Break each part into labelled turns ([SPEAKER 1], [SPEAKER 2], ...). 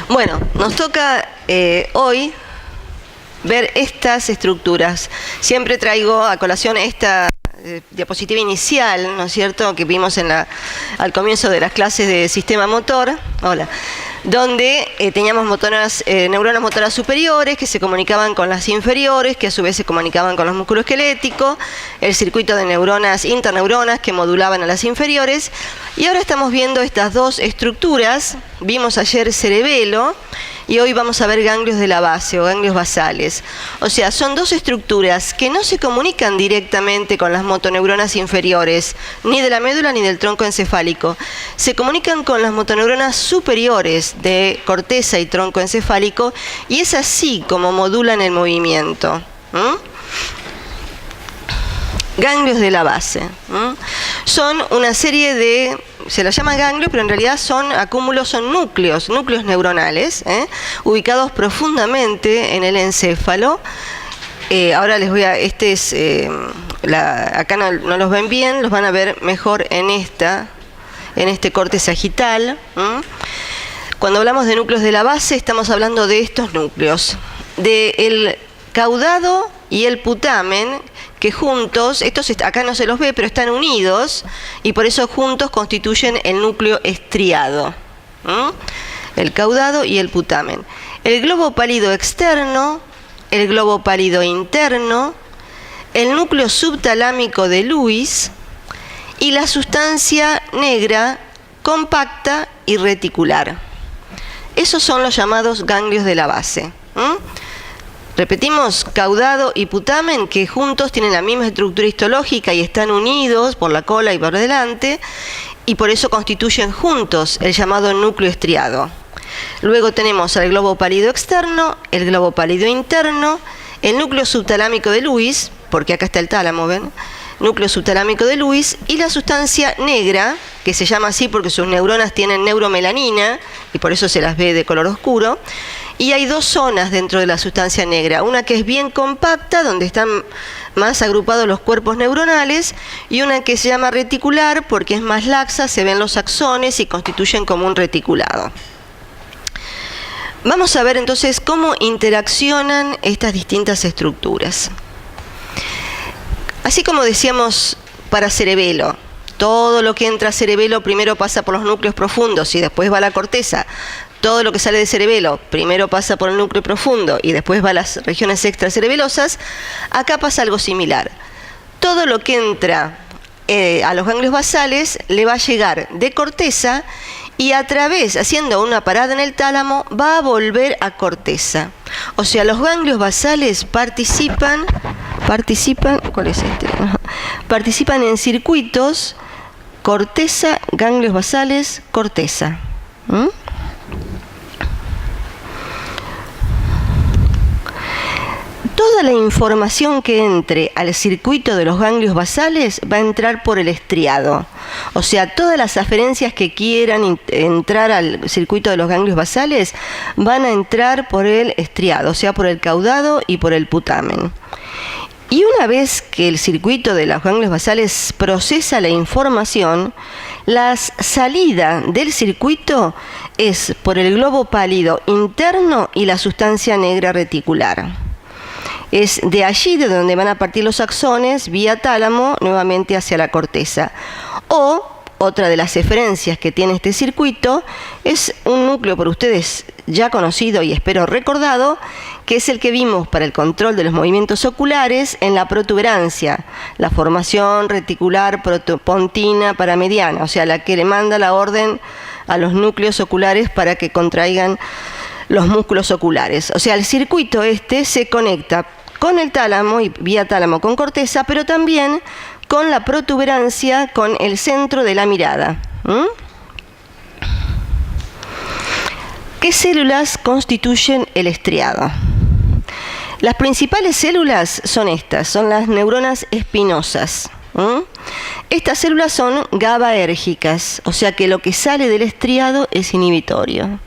[SPEAKER 1] Bueno, nos toca hoy ver estas estructuras. Siempre traigo a colación esta diapositiva inicial, ¿no es cierto?, que vimos al comienzo de las clases de sistema motor. Hola. Donde teníamos neuronas motoras superiores que se comunicaban con las inferiores, que a su vez se comunicaban con los músculos esqueléticos, el circuito de neuronas, interneuronas que modulaban a las inferiores, y ahora estamos viendo estas dos estructuras. Vimos ayer cerebelo y hoy vamos a ver ganglios de la base o ganglios basales. O sea, son dos estructuras que no se comunican directamente con las motoneuronas inferiores, ni de la médula ni del tronco encefálico. Se comunican con las motoneuronas superiores de corteza y tronco encefálico, y es así como modulan el movimiento. Ganglios de la base. Son una serie de, se las llama ganglios, pero en realidad son acúmulos, son núcleos neuronales, ubicados profundamente en el encéfalo. Ahora les voy a, acá no los ven bien, los van a ver mejor en este corte sagital. Cuando hablamos de núcleos de la base, estamos hablando de estos núcleos, del caudado y el putamen, que juntos, estos acá no se los ve, pero están unidos, y por eso juntos constituyen el núcleo estriado. El caudado y el putamen. El globo pálido externo, el globo pálido interno, el núcleo subtalámico de Lewis y la sustancia negra compacta y reticular. Esos son los llamados ganglios de la base. Repetimos, caudado y putamen, que juntos tienen la misma estructura histológica y están unidos por la cola y por delante, y por eso constituyen juntos el llamado núcleo estriado. Luego tenemos el globo pálido externo, el globo pálido interno, el núcleo subtalámico de Lewis, porque acá está el tálamo, ¿ven? Núcleo subtalámico de Lewis, y la sustancia negra, que se llama así porque sus neuronas tienen neuromelanina, y por eso se las ve de color oscuro. Y hay dos zonas dentro de la sustancia negra, una que es bien compacta, donde están más agrupados los cuerpos neuronales, y una que se llama reticular, porque es más laxa, se ven los axones y constituyen como un reticulado. Vamos a ver entonces cómo interaccionan estas distintas estructuras. Así como decíamos para cerebelo, todo lo que entra a cerebelo primero pasa por los núcleos profundos y después va a la corteza. Todo lo que sale de cerebelo primero pasa por el núcleo profundo y después va a las regiones extracerebelosas. Acá pasa algo similar. Todo lo que entra a los ganglios basales le va a llegar de corteza y a través, haciendo una parada en el tálamo, va a volver a corteza. O sea, los ganglios basales participan, ¿cuál es este? Participan en circuitos corteza, ganglios basales, corteza. Toda la información que entre al circuito de los ganglios basales va a entrar por el estriado. O sea, todas las aferencias que quieran entrar al circuito de los ganglios basales van a entrar por el estriado, o sea, por el caudado y por el putamen. Y una vez que el circuito de los ganglios basales procesa la información, la salida del circuito es por el globo pálido interno y la sustancia negra reticular. Es de allí de donde van a partir los axones vía tálamo nuevamente hacia la corteza. O otra de las eferencias que tiene este circuito es un núcleo por ustedes ya conocido y espero recordado, que es el que vimos para el control de los movimientos oculares en la protuberancia, la formación reticular pontina paramediana, o sea, la que le manda la orden a los núcleos oculares para que contraigan los músculos oculares. O sea, el circuito se conecta con el tálamo y vía tálamo con corteza, pero también con la protuberancia, con el centro de la mirada. ¿Qué células constituyen el estriado? Las principales células son estas, son las neuronas espinosas. Estas células son GABAérgicas, o sea que lo que sale del estriado es inhibitorio.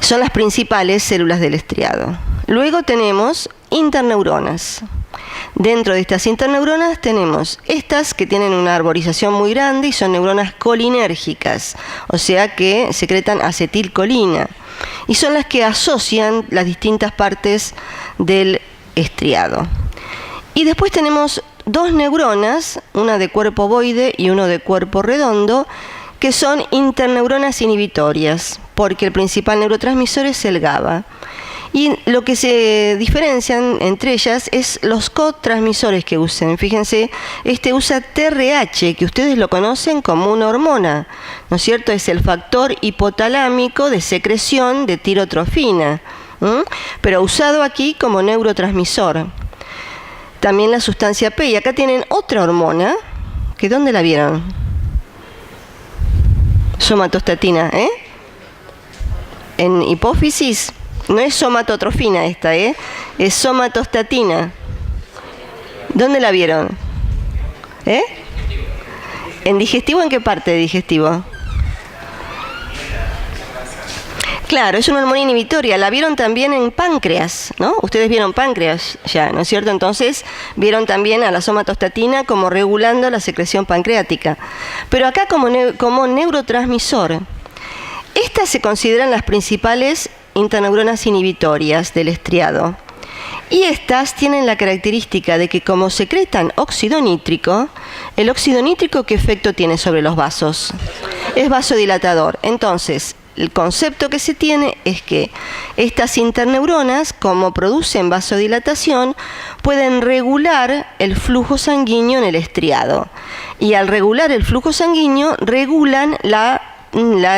[SPEAKER 1] Son las principales células del estriado. Luego tenemos interneuronas. Dentro de estas interneuronas tenemos estas que tienen una arborización muy grande y son neuronas colinérgicas, o sea que secretan acetilcolina, y son las que asocian las distintas partes del estriado. Y después tenemos dos neuronas, una de cuerpo ovoide y uno de cuerpo redondo, que son interneuronas inhibitorias, porque el principal neurotransmisor es el GABA. Y lo que se diferencian entre ellas es los cotransmisores que usen. Fíjense, este usa TRH, que ustedes lo conocen como una hormona, ¿no es cierto? Es el factor hipotalámico de secreción de tirotrofina, pero usado aquí como neurotransmisor. También la sustancia P, y acá tienen otra hormona, que ¿dónde la vieron? Somatostatina, en hipófisis. No es somatotrofina esta, es somatostatina. ¿Dónde la vieron? ¿En digestivo? ¿En qué parte de digestivo? Claro, es una hormona inhibitoria. La vieron también en páncreas, ¿no? Ustedes vieron páncreas ya, ¿no es cierto? Entonces vieron también a la somatostatina como regulando la secreción pancreática. Pero acá como neurotransmisor, estas se consideran las principales interneuronas inhibitorias del estriado. Y estas tienen la característica de que como secretan óxido nítrico, el óxido nítrico ¿qué efecto tiene sobre los vasos? Es vasodilatador. Entonces, el concepto que se tiene es que estas interneuronas, como producen vasodilatación, pueden regular el flujo sanguíneo en el estriado. Y al regular el flujo sanguíneo, regulan la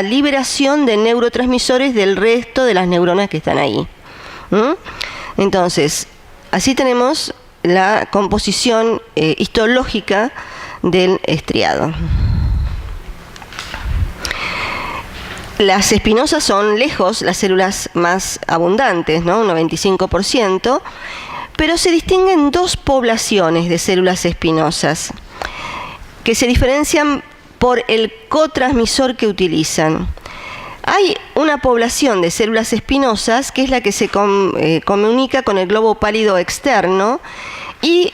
[SPEAKER 1] liberación de neurotransmisores del resto de las neuronas que están ahí. Entonces, así tenemos la composición histológica del estriado. Las espinosas son lejos las células más abundantes, ¿no? Un 95%, pero se distinguen dos poblaciones de células espinosas que se diferencian por el cotransmisor que utilizan. Hay una población de células espinosas que es la que se comunica con el globo pálido externo y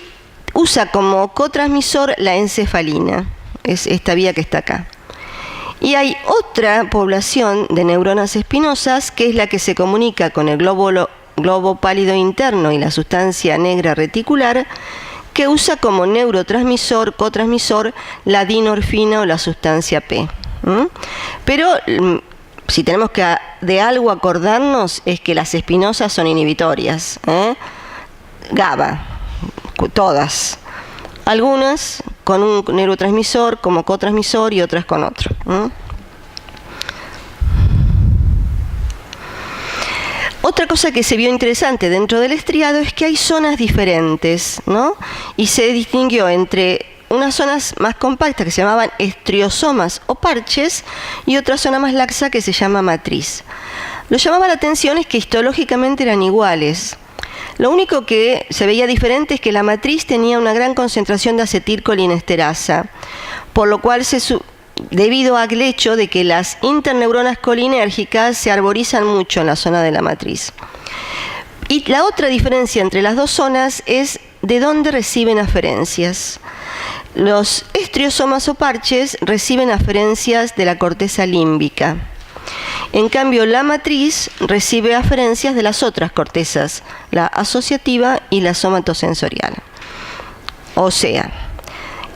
[SPEAKER 1] usa como cotransmisor la encefalina, es esta vía que está acá. Y hay otra población de neuronas espinosas que es la que se comunica con el globo pálido interno y la sustancia negra reticular, que usa como neurotransmisor, cotransmisor, la dinorfina o la sustancia P. Pero si tenemos que de algo acordarnos es que las espinosas son inhibitorias. GABA, todas. Algunas con un neurotransmisor como cotransmisor y otras con otro. Otra cosa que se vio interesante dentro del estriado es que hay zonas diferentes, ¿no? Y se distinguió entre unas zonas más compactas que se llamaban estriosomas o parches y otra zona más laxa que se llama matriz. Lo que llamaba la atención es que histológicamente eran iguales. Lo único que se veía diferente es que la matriz tenía una gran concentración de acetilcolinesterasa, por lo cual debido al hecho de que las interneuronas colinérgicas se arborizan mucho en la zona de la matriz. Y la otra diferencia entre las dos zonas es de dónde reciben aferencias. Los estriosomas o parches reciben aferencias de la corteza límbica. En cambio, la matriz recibe aferencias de las otras cortezas, la asociativa y la somatosensorial. O sea,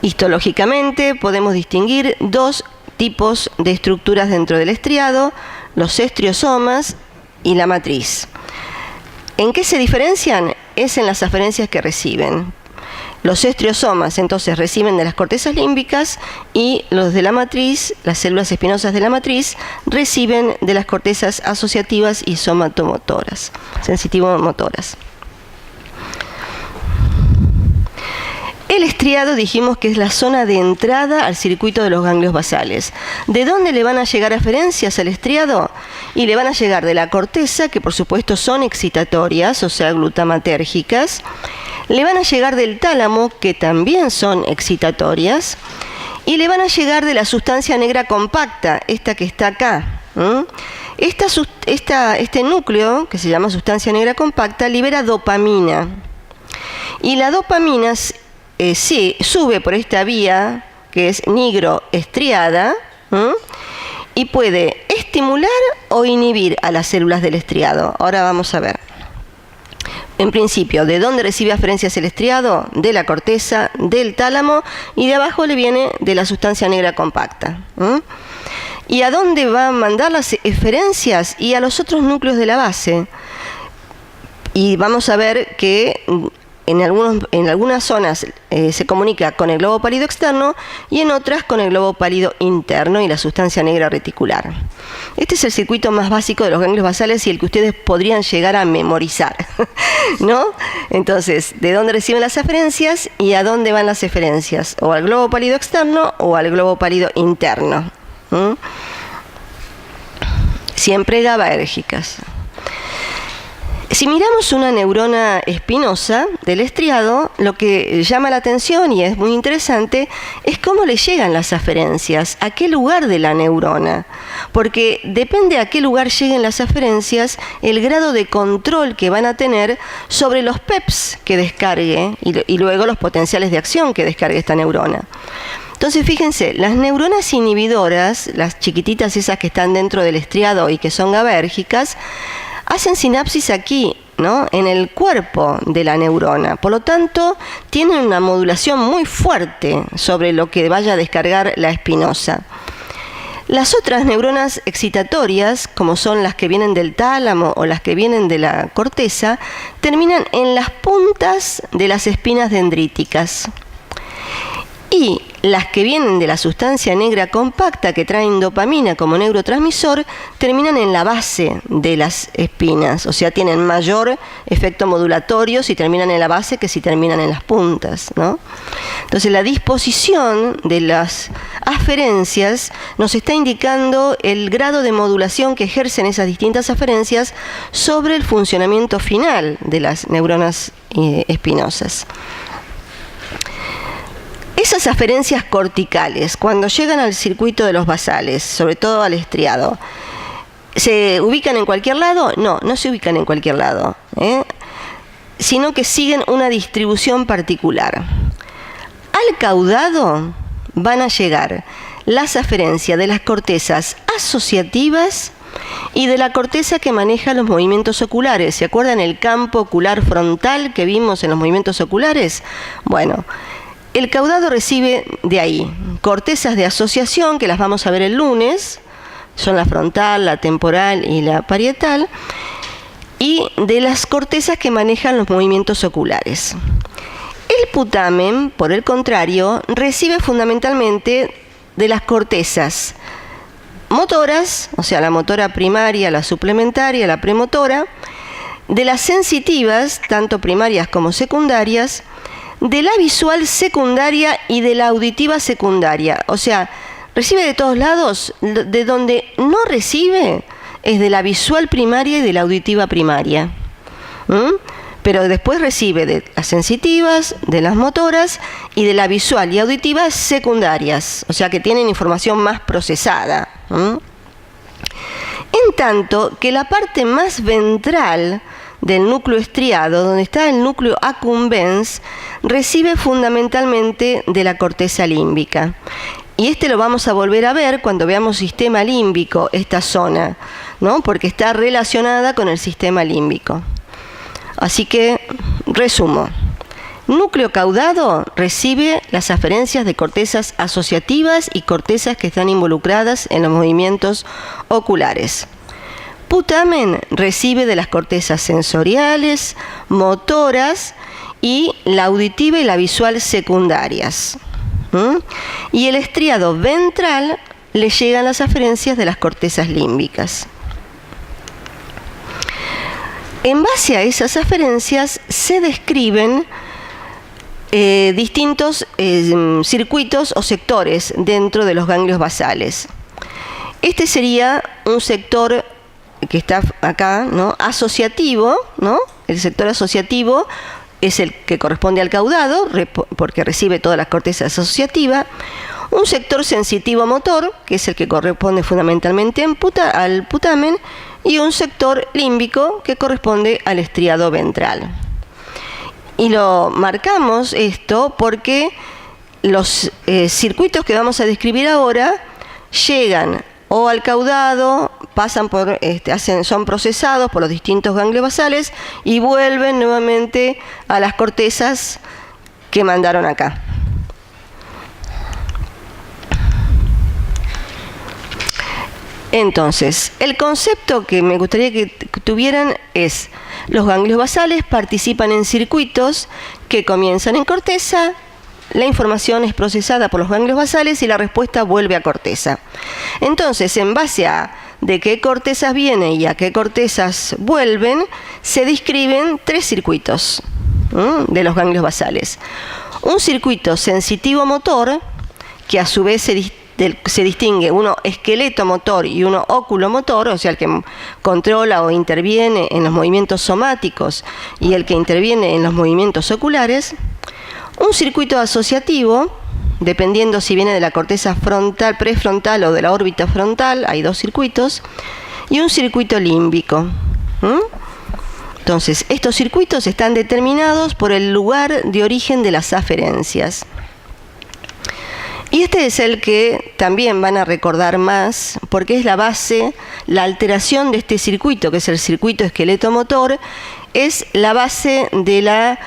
[SPEAKER 1] histológicamente podemos distinguir dos tipos de estructuras dentro del estriado, los estriosomas y la matriz. ¿En qué se diferencian? Es en las aferencias que reciben. Los estriosomas entonces reciben de las cortezas límbicas y los de la matriz, las células espinosas de la matriz, reciben de las cortezas asociativas y somatomotoras, sensitivo-motoras. El estriado dijimos que es la zona de entrada al circuito de los ganglios basales. ¿De dónde le van a llegar aferencias al estriado? Y le van a llegar de la corteza, que por supuesto son excitatorias, o sea, glutamatérgicas. Le van a llegar del tálamo, que también son excitatorias. Y le van a llegar de la sustancia negra compacta, esta que está acá. Este núcleo, que se llama sustancia negra compacta, libera dopamina. Y la dopamina sí, sube por esta vía, que es nigroestriada, y puede estimular o inhibir a las células del estriado. Ahora vamos a ver. En principio, ¿de dónde recibe aferencias el estriado? De la corteza, del tálamo, y de abajo le viene de la sustancia negra compacta. ¿Y a dónde va a mandar las eferencias? Y a los otros núcleos de la base. Y vamos a ver que en algunas zonas se comunica con el globo pálido externo y en otras con el globo pálido interno y la sustancia negra reticular. Este es el circuito más básico de los ganglios basales y el que ustedes podrían llegar a memorizar, ¿no? Entonces, ¿de dónde reciben las aferencias y a dónde van las eferencias? O al globo pálido externo o al globo pálido interno. Siempre GABAérgicas. Si miramos una neurona espinosa del estriado, lo que llama la atención y es muy interesante es cómo le llegan las aferencias, a qué lugar de la neurona. Porque depende a qué lugar lleguen las aferencias, el grado de control que van a tener sobre los PEPs que descargue y luego los potenciales de acción que descargue esta neurona. Entonces, fíjense, las neuronas inhibidoras, las chiquititas esas que están dentro del estriado y que son GABAérgicas, hacen sinapsis aquí, ¿no? En el cuerpo de la neurona. Por lo tanto, tienen una modulación muy fuerte sobre lo que vaya a descargar la espinosa. Las otras neuronas excitatorias, como son las que vienen del tálamo o las que vienen de la corteza, terminan en las puntas de las espinas dendríticas. Y las que vienen de la sustancia negra compacta que traen dopamina como neurotransmisor terminan en la base de las espinas, o sea, tienen mayor efecto modulatorio si terminan en la base que si terminan en las puntas, ¿no? Entonces, la disposición de las aferencias nos está indicando el grado de modulación que ejercen esas distintas aferencias sobre el funcionamiento final de las neuronas espinosas. Esas aferencias corticales, cuando llegan al circuito de los basales, sobre todo al estriado, ¿se ubican en cualquier lado? No, no se ubican en cualquier lado, sino que siguen una distribución particular. Al caudado van a llegar las aferencias de las cortezas asociativas y de la corteza que maneja los movimientos oculares. ¿Se acuerdan el campo ocular frontal que vimos en los movimientos oculares? Bueno, el caudado recibe de ahí cortezas de asociación, que las vamos a ver el lunes, son la frontal, la temporal y la parietal, y de las cortezas que manejan los movimientos oculares. El putamen, por el contrario, recibe fundamentalmente de las cortezas motoras, o sea, la motora primaria, la suplementaria, la premotora, de las sensitivas, tanto primarias como secundarias, de la visual secundaria y de la auditiva secundaria. O sea, recibe de todos lados. De donde no recibe es de la visual primaria y de la auditiva primaria. Pero después recibe de las sensitivas, de las motoras y de la visual y auditiva secundarias. O sea, que tienen información más procesada. En tanto que la parte más ventral del núcleo estriado, donde está el núcleo accumbens, recibe fundamentalmente de la corteza límbica. Y lo vamos a volver a ver cuando veamos sistema límbico, esta zona, ¿no? Porque está relacionada con el sistema límbico. Así que, resumo. Núcleo caudado recibe las aferencias de cortezas asociativas y cortezas que están involucradas en los movimientos oculares. Putamen recibe de las cortezas sensoriales, motoras y la auditiva y la visual secundarias. Y el estriado ventral le llegan las aferencias de las cortezas límbicas. En base a esas aferencias se describen distintos circuitos o sectores dentro de los ganglios basales. Este sería un sector que está acá, ¿no? Asociativo, ¿no? El sector asociativo es el que corresponde al caudado, porque recibe toda la corteza asociativa. Un sector sensitivo motor, que es el que corresponde fundamentalmente al putamen, y un sector límbico, que corresponde al estriado ventral. Y lo marcamos esto porque los circuitos que vamos a describir ahora llegan o al caudado, pasan por, son procesados por los distintos ganglios basales y vuelven nuevamente a las cortezas que mandaron acá. Entonces, el concepto que me gustaría que tuvieran es: los ganglios basales participan en circuitos que comienzan en corteza, la información es procesada por los ganglios basales y la respuesta vuelve a corteza. Entonces, en base a de qué cortezas vienen y a qué cortezas vuelven, se describen 3 circuitos de los ganglios basales. Un circuito sensitivo motor, que a su vez se distingue uno esqueleto motor y uno óculo motor, o sea, el que controla o interviene en los movimientos somáticos y el que interviene en los movimientos oculares. Un circuito asociativo, dependiendo si viene de la corteza frontal, prefrontal o de la órbita frontal, hay 2 circuitos, y un circuito límbico. Entonces, estos circuitos están determinados por el lugar de origen de las aferencias. Y este es el que también van a recordar más, porque es la base, la alteración de este circuito, que es el circuito esqueleto motor, es la base de la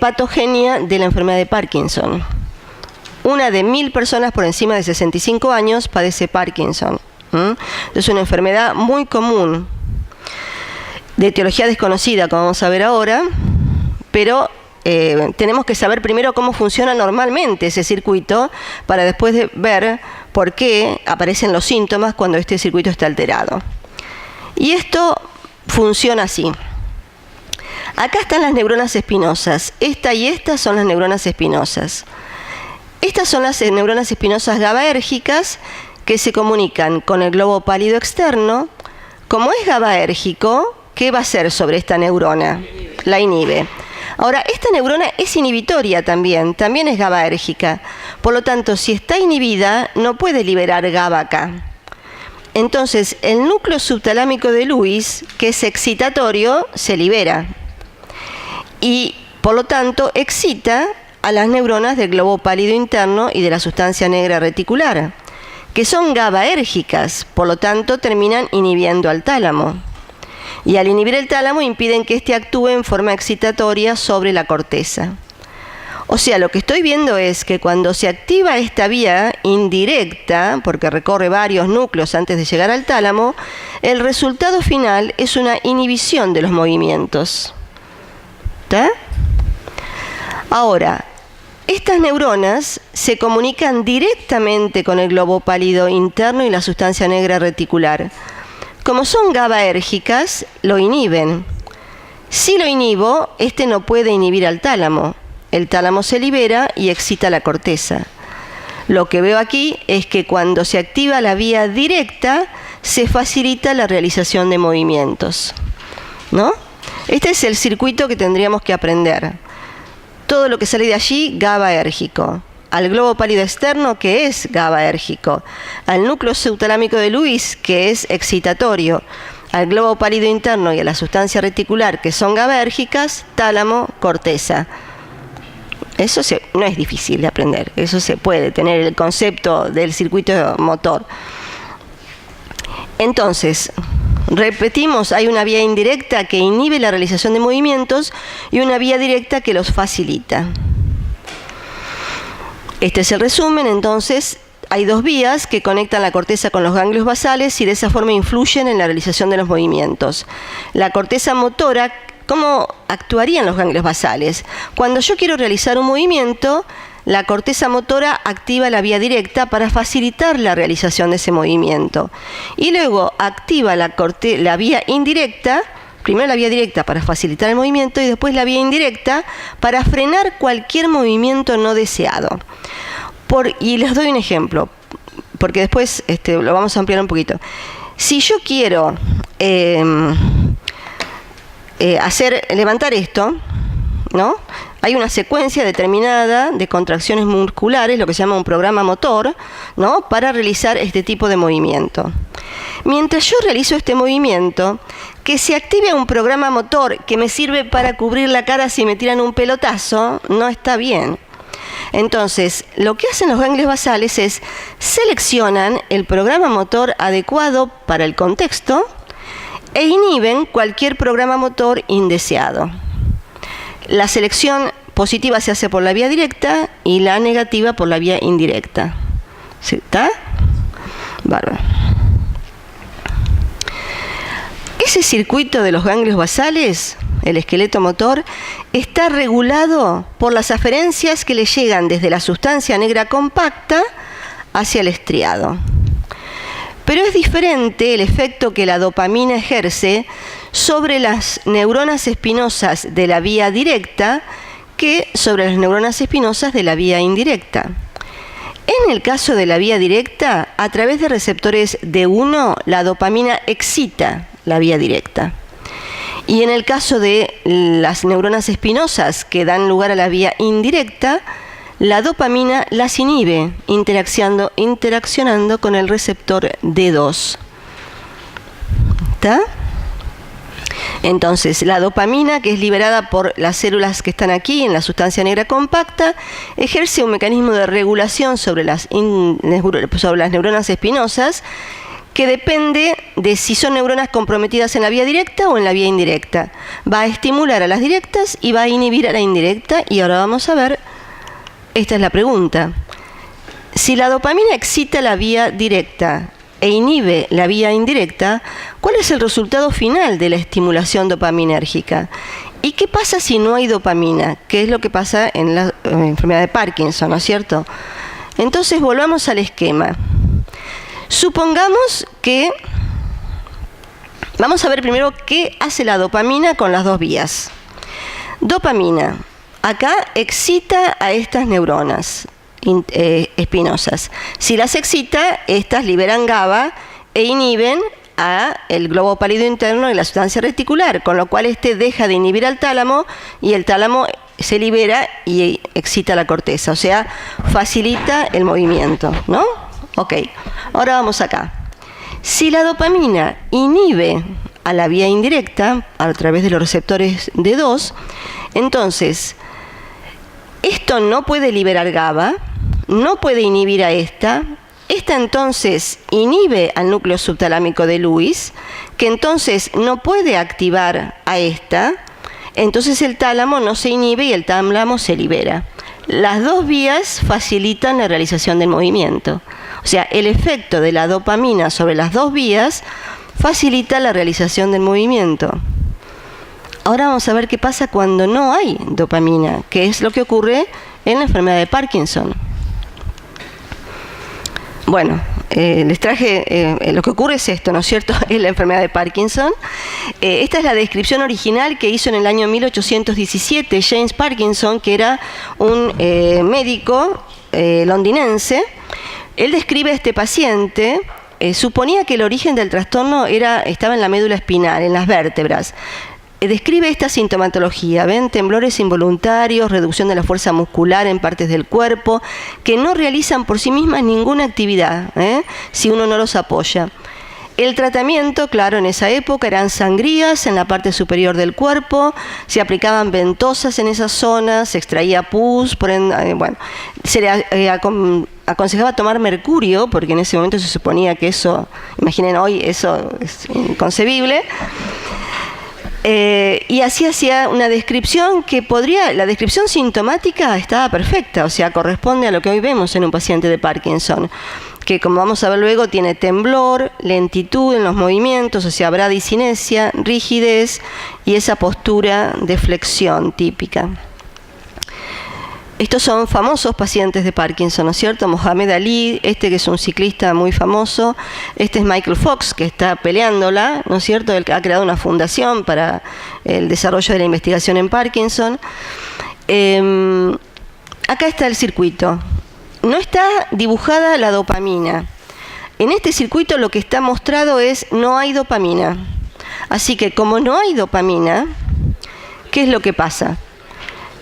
[SPEAKER 1] patogenia de la enfermedad de Parkinson. Una de 1000 personas por encima de 65 años padece Parkinson. Es una enfermedad muy común, de etiología desconocida, como vamos a ver ahora, pero tenemos que saber primero cómo funciona normalmente ese circuito para después ver por qué aparecen los síntomas cuando este circuito está alterado. Y esto funciona así. Acá están las neuronas espinosas. Esta y esta son las neuronas espinosas. Estas son las neuronas espinosas GABAérgicas que se comunican con el globo pálido externo. Como es GABAérgico, ¿qué va a hacer sobre esta neurona? La inhibe. Ahora, esta neurona es inhibitoria también es GABAérgica. Por lo tanto, si está inhibida, no puede liberar GABA acá. Entonces, el núcleo subtalámico de Lewis, que es excitatorio, se libera. Y, por lo tanto, excita a las neuronas del globo pálido interno y de la sustancia negra reticular, que son GABAérgicas, por lo tanto, terminan inhibiendo al tálamo. Y al inhibir el tálamo impiden que éste actúe en forma excitatoria sobre la corteza. O sea, lo que estoy viendo es que cuando se activa esta vía indirecta, porque recorre varios núcleos antes de llegar al tálamo, el resultado final es una inhibición de los movimientos. ¿Está? Ahora, estas neuronas se comunican directamente con el globo pálido interno y la sustancia negra reticular. Como son GABAérgicas, lo inhiben. Si lo inhibo, este no puede inhibir al tálamo. El tálamo se libera y excita la corteza. Lo que veo aquí es que cuando se activa la vía directa, se facilita la realización de movimientos, ¿no? Este es el circuito que tendríamos que aprender. Todo lo que sale de allí, GABAérgico. Al globo pálido externo, que es GABAérgico. Al núcleo subtalámico de Lewis, que es excitatorio. Al globo pálido interno y a la sustancia reticular, que son GABAérgicas, tálamo, corteza. Eso no es difícil de aprender. Eso se puede tener el concepto del circuito motor. Entonces, repetimos, hay una vía indirecta que inhibe la realización de movimientos y una vía directa que los facilita. Este es el resumen. Entonces, hay 2 vías que conectan la corteza con los ganglios basales y de esa forma influyen en la realización de los movimientos. La corteza motora, ¿cómo actuarían los ganglios basales? Cuando yo quiero realizar un movimiento, la corteza motora activa la vía directa para facilitar la realización de ese movimiento. Y luego activa la vía indirecta, primero la vía directa para facilitar el movimiento y después la vía indirecta para frenar cualquier movimiento no deseado. Y les doy un ejemplo, porque después lo vamos a ampliar un poquito. Si yo quiero levantar esto, ¿no? Hay una secuencia determinada de contracciones musculares, lo que se llama un programa motor, ¿no? Para realizar este tipo de movimiento. Mientras yo realizo este movimiento, que se active un programa motor que me sirve para cubrir la cara si me tiran un pelotazo, no está bien. Entonces, lo que hacen los ganglios basales es seleccionan el programa motor adecuado para el contexto e inhiben cualquier programa motor indeseado. La selección positiva se hace por la vía directa y la negativa por la vía indirecta. ¿Sí? ¿Está? Bárbaro. Ese circuito de los ganglios basales, el esqueleto motor, está regulado por las aferencias que le llegan desde la sustancia negra compacta hacia el estriado. Pero es diferente el efecto que la dopamina ejerce sobre las neuronas espinosas de la vía directa que sobre las neuronas espinosas de la vía indirecta. En el caso de la vía directa, a través de receptores D1, la dopamina excita la vía directa. Y en el caso de las neuronas espinosas que dan lugar a la vía indirecta, la dopamina las inhibe interaccionando con el receptor D2. ¿Está? Entonces, la dopamina, que es liberada por las células que están aquí en la sustancia negra compacta, ejerce un mecanismo de regulación sobre las neuronas espinosas que depende de si son neuronas comprometidas en la vía directa o en la vía indirecta. Va a estimular a las directas y va a inhibir a la indirecta. Y ahora vamos a ver, esta es la pregunta. Si la dopamina excita la vía directa e inhibe la vía indirecta, ¿cuál es el resultado final de la estimulación dopaminérgica? ¿Y qué pasa si no hay dopamina? ¿Qué es lo que pasa en la enfermedad de Parkinson, ¿no es cierto? Entonces volvamos al esquema. Supongamos que, vamos a ver primero qué hace la dopamina con las dos vías. Dopamina, acá excita a estas neuronas espinosas. Si las excita, estas liberan GABA e inhiben a el globo pálido interno de la sustancia reticular, con lo cual este deja de inhibir al tálamo y el tálamo se libera y excita la corteza, o sea, facilita el movimiento, ¿no? Ok, ahora vamos acá. Si la dopamina inhibe a la vía indirecta a través de los receptores D2, entonces esto no puede liberar GABA, no puede inhibir a esta entonces inhibe al núcleo subtalámico de Lewis, que entonces no puede activar a esta, entonces el tálamo no se inhibe y el tálamo se libera. Las dos vías facilitan la realización del movimiento. O sea, el efecto de la dopamina sobre las dos vías facilita la realización del movimiento. Ahora vamos a ver qué pasa cuando no hay dopamina, que es lo que ocurre en la enfermedad de Parkinson. Bueno, les traje, lo que ocurre es esto, ¿no es cierto?, en la enfermedad de Parkinson. Esta es la descripción original que hizo en el año 1817 James Parkinson, que era un médico londinense. Él describe a este paciente, suponía que el origen del trastorno estaba en la médula espinal, en las vértebras. Describe esta sintomatología, ven, temblores involuntarios, reducción de la fuerza muscular en partes del cuerpo, que no realizan por sí mismas ninguna actividad, si uno no los apoya. El tratamiento, claro, en esa época eran sangrías en la parte superior del cuerpo, se aplicaban ventosas en esas zonas, se extraía pus, se le aconsejaba tomar mercurio, porque en ese momento se suponía que eso, imaginen hoy, eso es inconcebible. Y así hacía una descripción que la descripción sintomática estaba perfecta, o sea, corresponde a lo que hoy vemos en un paciente de Parkinson, que como vamos a ver luego tiene temblor, lentitud en los movimientos, o sea, bradicinesia, rigidez y esa postura de flexión típica. Estos son famosos pacientes de Parkinson, ¿no es cierto? Mohamed Ali, que es un ciclista muy famoso. Este es Michael Fox, que está peleándola, ¿no es cierto? Él ha creado una fundación para el desarrollo de la investigación en Parkinson. Acá está el circuito. No está dibujada la dopamina. En este circuito lo que está mostrado es no hay dopamina. Así que como no hay dopamina, ¿qué es lo que pasa?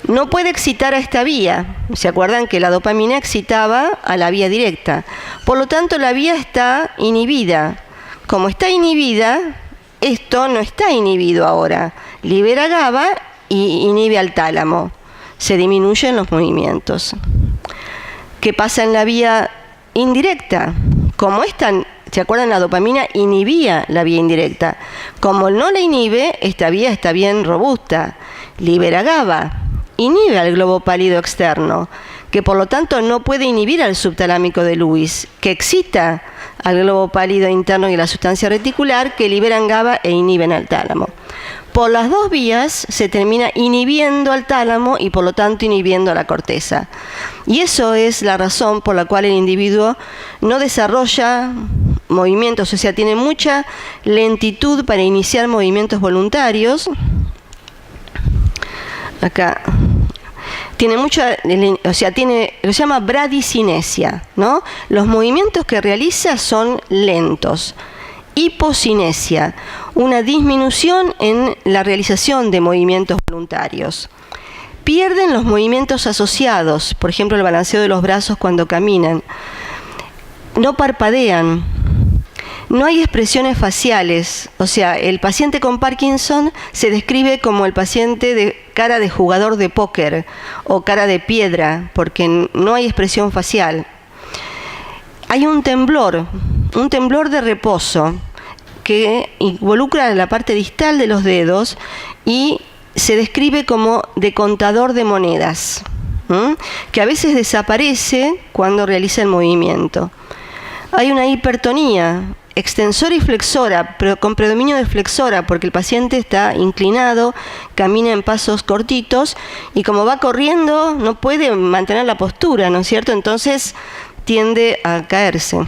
[SPEAKER 1] No puede excitar a esta vía. ¿Se acuerdan que la dopamina excitaba a la vía directa? Por lo tanto, la vía está inhibida. como está inhibida, esto no está inhibido ahora. Libera GABA y inhibe al tálamo. Se disminuyen los movimientos. ¿Qué pasa en la vía indirecta? Como esta, ¿se acuerdan? La dopamina inhibía la vía indirecta. Como no la inhibe, esta vía está bien robusta. Libera GABA, inhibe al globo pálido externo, que por lo tanto no puede inhibir al subtalámico de Lewis, que excita al globo pálido interno y la sustancia reticular, que liberan GABA e inhiben al tálamo. Por las dos vías se termina inhibiendo al tálamo y por lo tanto inhibiendo a la corteza. Y eso es la razón por la cual el individuo no desarrolla movimientos, o sea, tiene mucha lentitud para iniciar movimientos voluntarios. Acá tiene mucha, o sea, lo llama bradicinesia, ¿no? Los movimientos que realiza son lentos. Hipocinesia, una disminución en la realización de movimientos voluntarios. Pierden los movimientos asociados, por ejemplo, el balanceo de los brazos cuando caminan. No parpadean. No hay expresiones faciales, o sea, el paciente con Parkinson se describe como el paciente de cara de jugador de póker o cara de piedra, porque no hay expresión facial. Hay un temblor de reposo que involucra la parte distal de los dedos y se describe como de contador de monedas, que a veces desaparece cuando realiza el movimiento. Hay una hipertonía extensora y flexora, pero con predominio de flexora, porque el paciente está inclinado, camina en pasos cortitos y como va corriendo no puede mantener la postura, ¿no es cierto? Entonces tiende a caerse.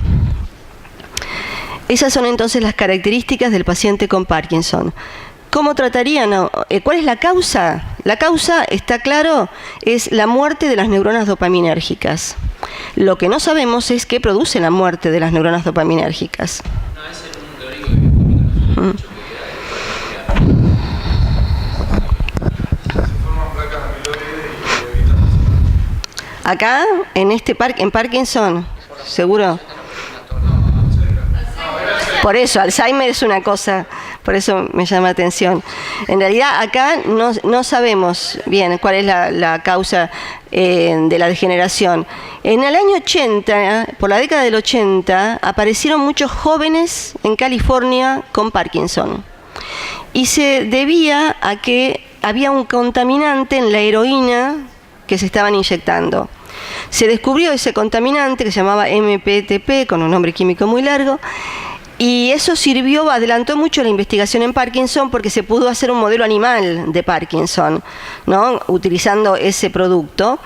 [SPEAKER 1] Esas son entonces las características del paciente con Parkinson. ¿Cómo tratarían? ¿Cuál es la causa? La causa, está claro, es la muerte de las neuronas dopaminérgicas. Lo que no sabemos es qué produce la muerte de las neuronas dopaminérgicas.
[SPEAKER 2] No, es el único que publica.
[SPEAKER 1] Acá, en Parkinson, seguro. Por eso, Alzheimer es una cosa, por eso me llama la atención. En realidad, acá no sabemos bien cuál es la causa de la degeneración. En el año 80, por la década del 80, aparecieron muchos jóvenes en California con Parkinson. Y se debía a que había un contaminante en la heroína que se estaban inyectando. Se descubrió ese contaminante que se llamaba MPTP, con un nombre químico muy largo, y eso adelantó mucho la investigación en Parkinson porque se pudo hacer un modelo animal de Parkinson, ¿no? Utilizando ese producto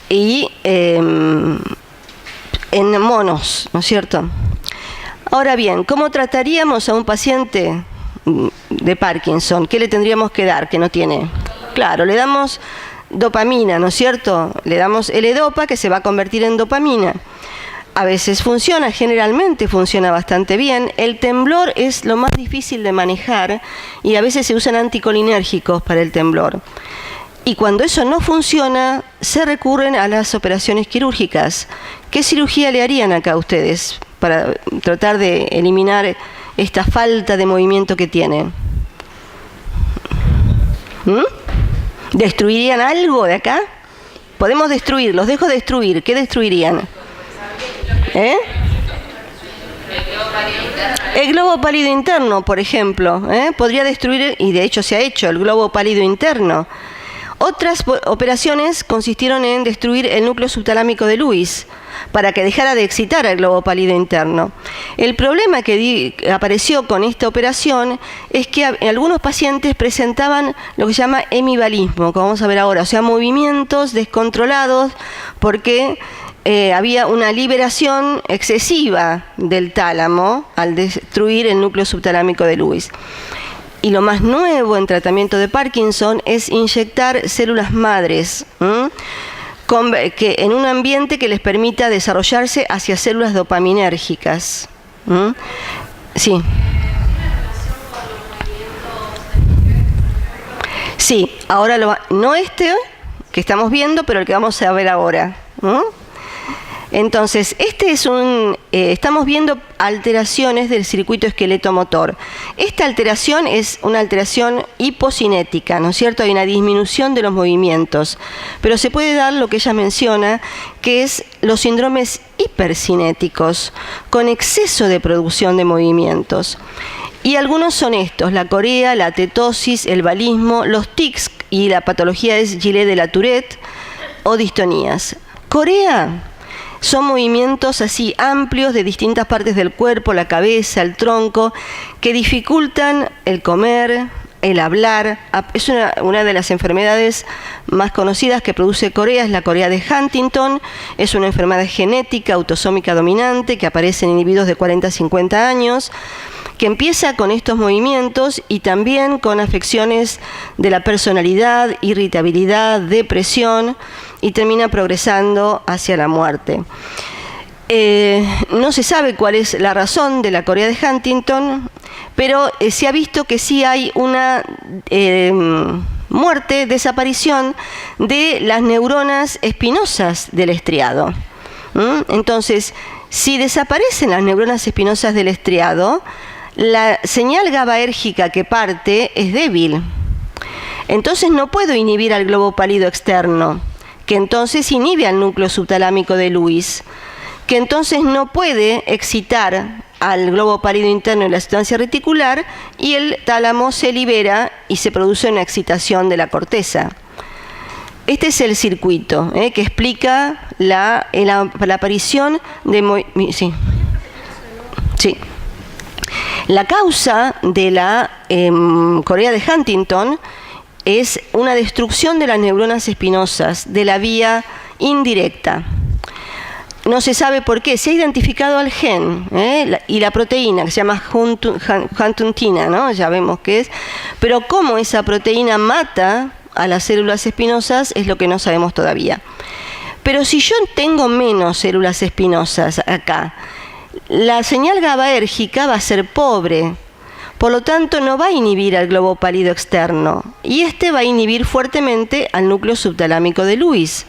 [SPEAKER 1] y en monos, ¿no es cierto? Ahora bien, ¿cómo trataríamos a un paciente de Parkinson? ¿Qué le tendríamos que dar que no tiene? Claro, le damos dopamina, ¿no es cierto? Le damos L-Dopa, que se va a convertir en dopamina. A veces funciona, generalmente funciona bastante bien. El temblor es lo más difícil de manejar y a veces se usan anticolinérgicos para el temblor. Y cuando eso no funciona, se recurren a las operaciones quirúrgicas. ¿Qué cirugía le harían acá a ustedes para tratar de eliminar esta falta de movimiento que tiene? ¿Destruirían algo de acá? Podemos destruir, los dejo destruir. ¿Qué destruirían? El globo pálido interno, por ejemplo, podría destruir, y de hecho se ha hecho, el globo pálido interno. Otras operaciones consistieron en destruir el núcleo subtalámico de Lewis para que dejara de excitar al globo pálido interno. El problema que apareció con esta operación es que algunos pacientes presentaban lo que se llama hemivalismo, como vamos a ver ahora, o sea, movimientos descontrolados porque había una liberación excesiva del tálamo al destruir el núcleo subtalámico de Lewis. Y lo más nuevo en tratamiento de Parkinson es inyectar células madres, que en un ambiente que les permita desarrollarse hacia células dopaminérgicas. Sí. Sí, ahora no este que estamos viendo, pero el que vamos a ver ahora. Entonces, estamos viendo alteraciones del circuito esqueleto-motor. Esta alteración es una alteración hipocinética, ¿no es cierto? Hay una disminución de los movimientos, pero se puede dar lo que ella menciona, que es los síndromes hipercinéticos, con exceso de producción de movimientos. Y algunos son estos: la corea, la atetosis, el valismo, los tics y la patología es Gilet de la Tourette o distonías. Corea son movimientos así amplios de distintas partes del cuerpo, la cabeza, el tronco, que dificultan el comer, el hablar. Es una de las enfermedades más conocidas que produce corea, es la corea de Huntington. Es una enfermedad genética, autosómica dominante, que aparece en individuos de 40 a 50 años, que empieza con estos movimientos y también con afecciones de la personalidad, irritabilidad, depresión, y termina progresando hacia la muerte. No se sabe cuál es la razón de la corea de Huntington, pero se ha visto que sí hay una muerte, desaparición de las neuronas espinosas del estriado. Entonces, si desaparecen las neuronas espinosas del estriado, la señal GABAérgica que parte es débil. Entonces no puedo inhibir al globo pálido externo, que entonces inhibe al núcleo subtalámico de Lewis, que entonces no puede excitar al globo pálido interno y la sustancia reticular, y el tálamo se libera y se produce una excitación de la corteza. Este es el circuito que explica la aparición de... Sí. La causa de la corea de Huntington es una destrucción de las neuronas espinosas de la vía indirecta. No se sabe por qué. Se ha identificado al gen y la proteína, que se llama huntingtina, ¿no? Ya vemos qué es. Pero cómo esa proteína mata a las células espinosas es lo que no sabemos todavía. Pero si yo tengo menos células espinosas acá, la señal GABAérgica va a ser pobre. Por lo tanto, no va a inhibir al globo pálido externo. Y este va a inhibir fuertemente al núcleo subtalámico de Lewis.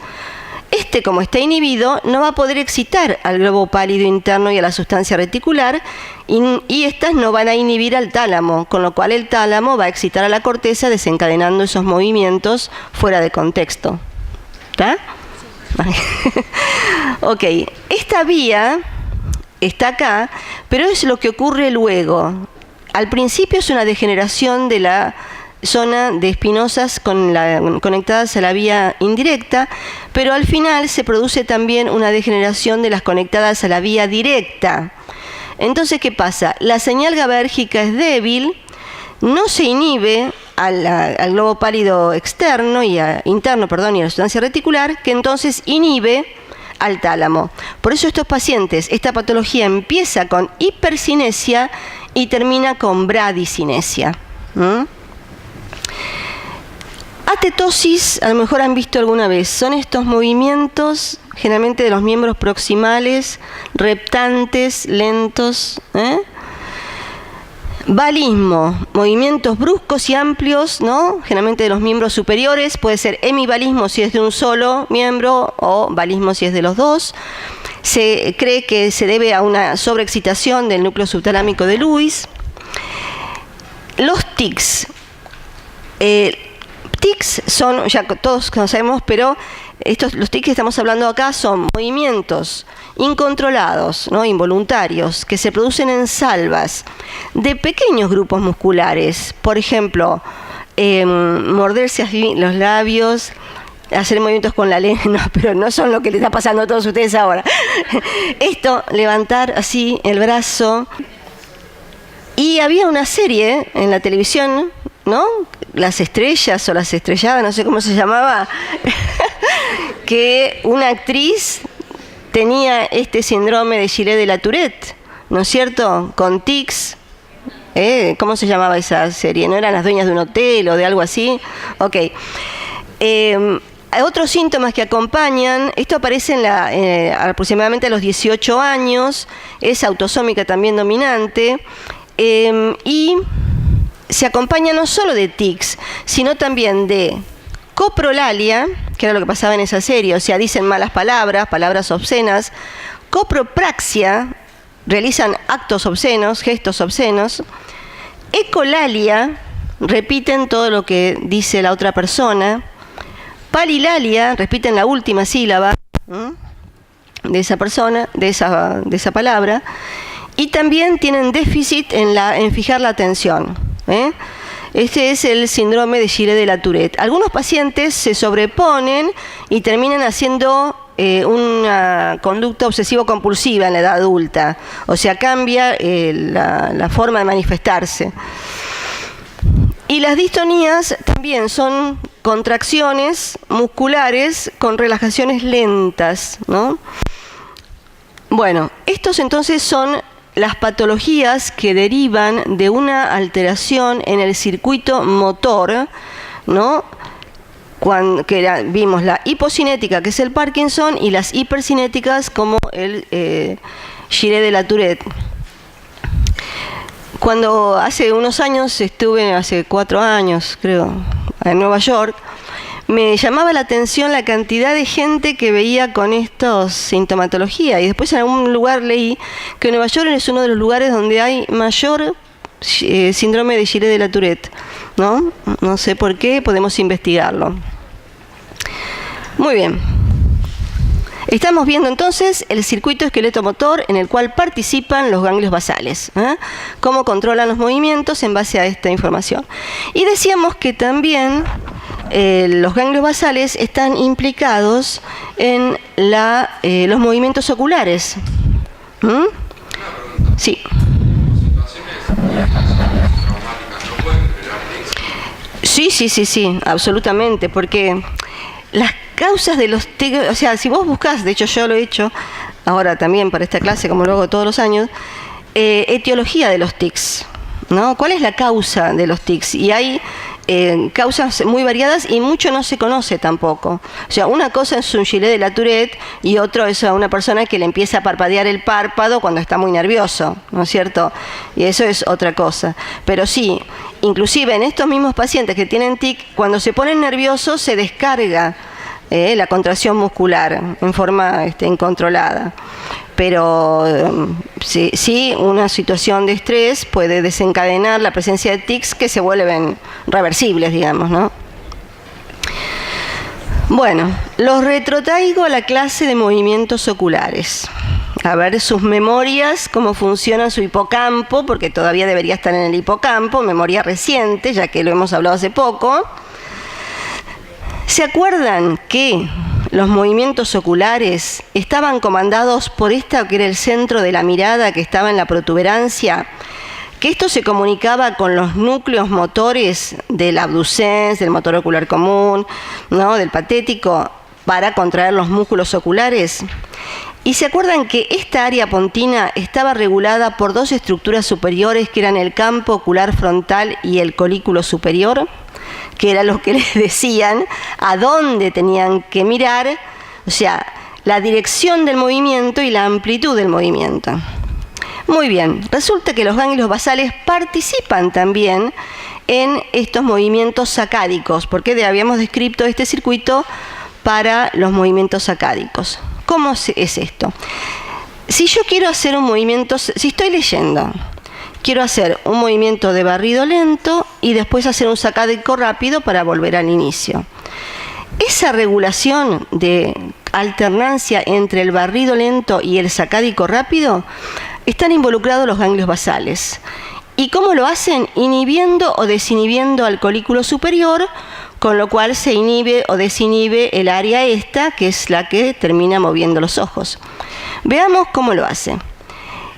[SPEAKER 1] Como está inhibido, no va a poder excitar al globo pálido interno y a la sustancia reticular, y estas no van a inhibir al tálamo, con lo cual el tálamo va a excitar a la corteza, desencadenando esos movimientos fuera de contexto. ¿Está? Ok, esta vía está acá, pero es lo que ocurre luego. Al principio es una degeneración de la zona de espinosas conectadas a la vía indirecta, pero al final se produce también una degeneración de las conectadas a la vía directa. Entonces, ¿qué pasa? La señal GABAérgica es débil, no se inhibe al globo pálido externo interno, y a la sustancia reticular, que entonces inhibe al tálamo. Por eso estos pacientes, esta patología empieza con hipercinesia y termina con bradicinesia. Atetosis, a lo mejor han visto alguna vez, son estos movimientos generalmente de los miembros proximales, reptantes, lentos. Valismo, movimientos bruscos y amplios, ¿no? Generalmente de los miembros superiores, puede ser hemivalismo si es de un solo miembro o valismo si es de los dos. Se cree que se debe a una sobreexcitación del núcleo subtalámico de Lewis. Los tics. Tics son, ya todos conocemos, pero los tics que estamos hablando acá son movimientos incontrolados, ¿no? Involuntarios, que se producen en salvas de pequeños grupos musculares. Por ejemplo, morderse así los labios, hacer movimientos con la lengua, pero no son lo que le está pasando a todos ustedes ahora. Esto, levantar así el brazo. Y había una serie en la televisión, ¿no? Las estrellas o las estrelladas, no sé cómo se llamaba, que una actriz tenía este síndrome de Gilet de la Tourette, ¿no es cierto? Con tics. ¿Cómo se llamaba esa serie? ¿No eran las dueñas de un hotel o de algo así? Ok. Otros síntomas que acompañan, esto aparece aproximadamente a los 18 años, es autosómica también dominante, y se acompaña no solo de tics, sino también de coprolalia, que era lo que pasaba en esa serie, o sea, dicen malas palabras, palabras obscenas. Copropraxia, realizan actos obscenos, gestos obscenos. Ecolalia, repiten todo lo que dice la otra persona. Palilalia, repiten la última sílaba de esa persona, de esa palabra. Y también tienen déficit en fijar la atención. Este es el síndrome de Giret de la Tourette. Algunos pacientes se sobreponen y terminan haciendo una conducta obsesivo-compulsiva en la edad adulta. O sea, cambia la forma de manifestarse. Y las distonías también son contracciones musculares con relajaciones lentas, ¿no? Bueno, estos entonces son las patologías que derivan de una alteración en el circuito motor, ¿no? Vimos la hipocinética, que es el Parkinson, y las hipercinéticas, como el Giret de la Tourette. Cuando hace unos años estuve, hace 4 años creo, en Nueva York, me llamaba la atención la cantidad de gente que veía con estos sintomatología. Y después en algún lugar leí que Nueva York es uno de los lugares donde hay mayor síndrome de Giret de la Tourette, ¿no? No sé por qué, podemos investigarlo. Muy bien. Estamos viendo entonces el circuito esqueleto-motor en el cual participan los ganglios basales. Cómo controlan los movimientos en base a esta información. Y decíamos que también los ganglios basales están implicados en los movimientos oculares. Sí. Sí, absolutamente, porque las causas de los tics, o sea, si vos buscás, de hecho yo lo he hecho ahora también para esta clase, como lo hago todos los años, etiología de los tics, ¿no? ¿Cuál es la causa de los tics? Y hay causas muy variadas y mucho no se conoce tampoco. O sea, una cosa es un Giret de la Tourette y otro es a una persona que le empieza a parpadear el párpado cuando está muy nervioso, ¿no es cierto? Y eso es otra cosa. Pero sí, inclusive en estos mismos pacientes que tienen tic, cuando se ponen nerviosos se descarga la contracción muscular en forma incontrolada. Pero sí, una situación de estrés puede desencadenar la presencia de tics que se vuelven reversibles, digamos, ¿no? Bueno, los retrotraigo a la clase de movimientos oculares. A ver sus memorias, cómo funciona su hipocampo, porque todavía debería estar en el hipocampo, memoria reciente, ya que lo hemos hablado hace poco. ¿Se acuerdan que los movimientos oculares estaban comandados por esta que era el centro de la mirada, que estaba en la protuberancia? Que esto se comunicaba con los núcleos motores del abducens, del motor ocular común, ¿no? Del patético, para contraer los músculos oculares. Y se acuerdan que esta área pontina estaba regulada por 2 estructuras superiores, que eran el campo ocular frontal y el colículo superior, que era lo que les decían a dónde tenían que mirar, o sea, la dirección del movimiento y la amplitud del movimiento. Muy bien, resulta que los ganglios basales participan también en estos movimientos sacádicos, porque habíamos descrito este circuito para los movimientos sacádicos. ¿Cómo es esto? Si yo quiero hacer un movimiento, si estoy leyendo, quiero hacer un movimiento de barrido lento y después hacer un sacádico rápido para volver al inicio. Esa regulación de alternancia entre el barrido lento y el sacádico rápido están involucrados los ganglios basales. ¿Y cómo lo hacen? Inhibiendo o desinhibiendo al colículo superior, con lo cual se inhibe o desinhibe el área esta, que es la que termina moviendo los ojos. Veamos cómo lo hace.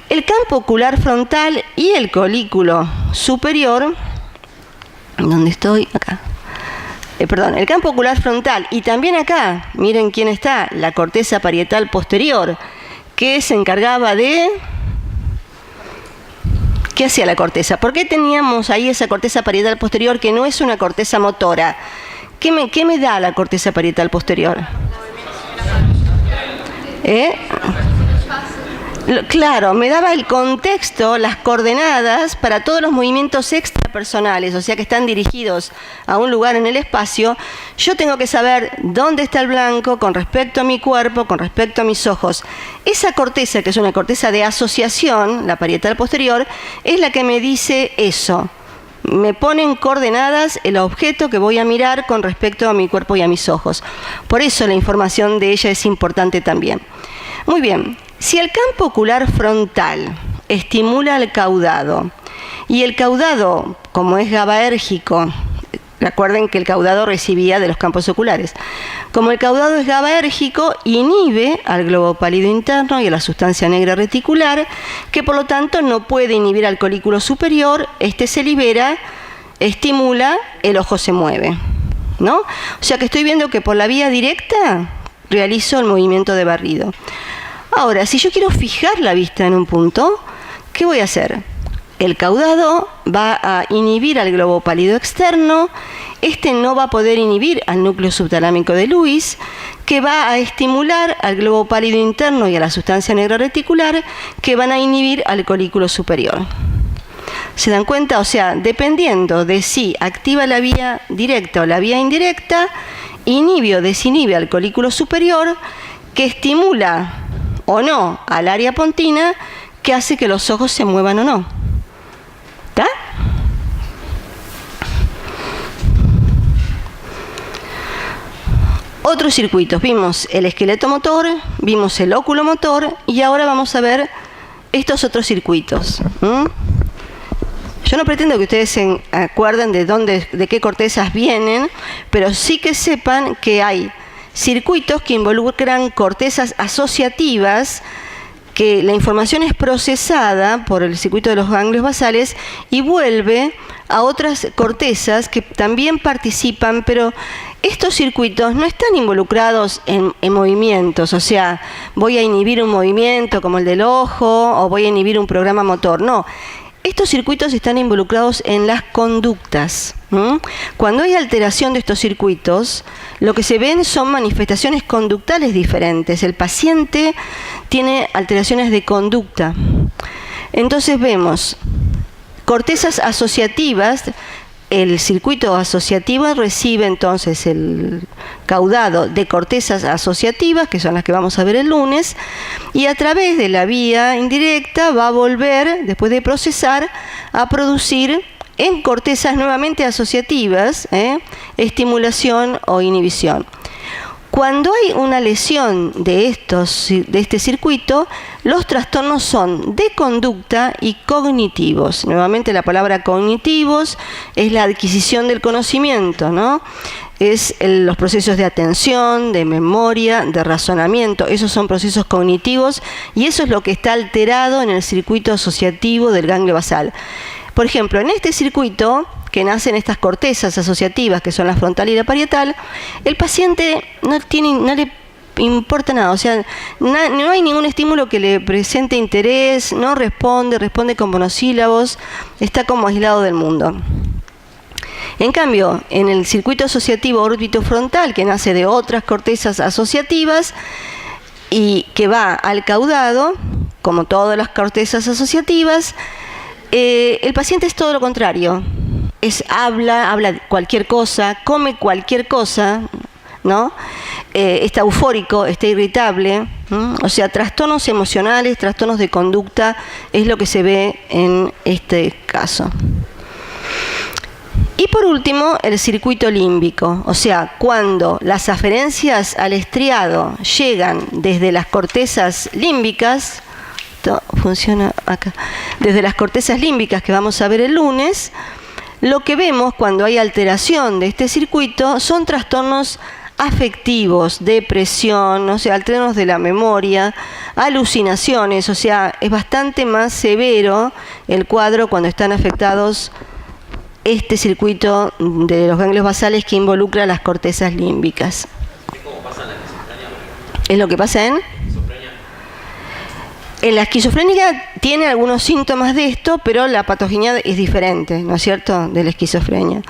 [SPEAKER 1] El campo ocular frontal y el colículo superior, ¿dónde estoy? Acá. El campo ocular frontal y también acá, miren quién está, la corteza parietal posterior, que se encargaba de... ¿Qué hacía la corteza? ¿Por qué teníamos ahí esa corteza parietal posterior que no es una corteza motora? ¿Qué me da la corteza parietal posterior? Claro, me daba el contexto, las coordenadas para todos los movimientos extrapersonales, o sea que están dirigidos a un lugar en el espacio. Yo tengo que saber dónde está el blanco con respecto a mi cuerpo, con respecto a mis ojos. Esa corteza, que es una corteza de asociación, la parietal posterior, es la que me dice eso. Me pone en coordenadas el objeto que voy a mirar con respecto a mi cuerpo y a mis ojos. Por eso la información de ella es importante también. Muy bien. Si el campo ocular frontal estimula el caudado y el caudado, como es GABAérgico, recuerden que el caudado recibía de los campos oculares, como el caudado es GABAérgico, inhibe al globo pálido interno y a la sustancia negra reticular, que por lo tanto no puede inhibir al colículo superior, este se libera, estimula, el ojo se mueve, ¿no? O sea que estoy viendo que por la vía directa realizo el movimiento de barrido. Ahora, si yo quiero fijar la vista en un punto, ¿qué voy a hacer? El caudado va a inhibir al globo pálido externo, este no va a poder inhibir al núcleo subtalámico de Lewis, que va a estimular al globo pálido interno y a la sustancia negra reticular, que van a inhibir al colículo superior. ¿Se dan cuenta? O sea, dependiendo de si activa la vía directa o la vía indirecta, inhibe o desinhibe al colículo superior, que estimula o no al área pontina, que hace que los ojos se muevan o no. ¿Está? Otros circuitos. Vimos el esqueleto motor, vimos el óculo motor y ahora vamos a ver estos otros circuitos. Yo no pretendo que ustedes se acuerden de qué cortezas vienen, pero sí que sepan que hay circuitos que involucran cortezas asociativas, que la información es procesada por el circuito de los ganglios basales y vuelve a otras cortezas que también participan, pero estos circuitos no están involucrados en movimientos, o sea, voy a inhibir un movimiento como el del ojo o voy a inhibir un programa motor, no. Estos circuitos están involucrados en las conductas. Cuando hay alteración de estos circuitos, lo que se ven son manifestaciones conductales diferentes. El paciente tiene alteraciones de conducta. Entonces vemos cortezas asociativas. El circuito asociativo recibe entonces el caudado de cortezas asociativas, que son las que vamos a ver el lunes, y a través de la vía indirecta va a volver, después de procesar, a producir en cortezas nuevamente asociativas, estimulación o inhibición. Cuando hay una lesión de este circuito, los trastornos son de conducta y cognitivos. Nuevamente la palabra cognitivos es la adquisición del conocimiento, ¿no? Es los procesos de atención, de memoria, de razonamiento. Esos son procesos cognitivos y eso es lo que está alterado en el circuito asociativo del ganglio basal. Por ejemplo, en este circuito que nacen estas cortezas asociativas, que son la frontal y la parietal, el paciente no le importa nada, o sea, no hay ningún estímulo que le presente interés, no responde con monosílabos, está como aislado del mundo. En cambio, en el circuito asociativo órbito-frontal, que nace de otras cortezas asociativas y que va al caudado, como todas las cortezas asociativas, el paciente es todo lo contrario. Habla cualquier cosa, come cualquier cosa, ¿no? Está eufórico, está irritable, o sea, trastornos emocionales, trastornos de conducta, es lo que se ve en este caso. Y por último, el circuito límbico, o sea, cuando las aferencias al estriado llegan desde las cortezas límbicas, esto funciona acá, desde las cortezas límbicas que vamos a ver el lunes, lo que vemos cuando hay alteración de este circuito son trastornos afectivos, depresión, o sea, trastornos de la memoria, alucinaciones, o sea, es bastante más severo el cuadro cuando están afectados este circuito de los ganglios basales que involucra las cortezas límbicas.
[SPEAKER 2] ¿Es como pasa en la esquizofrenia?
[SPEAKER 1] ¿Es lo que pasa en? En la esquizofrénica tiene algunos síntomas de esto, pero la patogenia es diferente, ¿no es cierto?, de la esquizofrenia.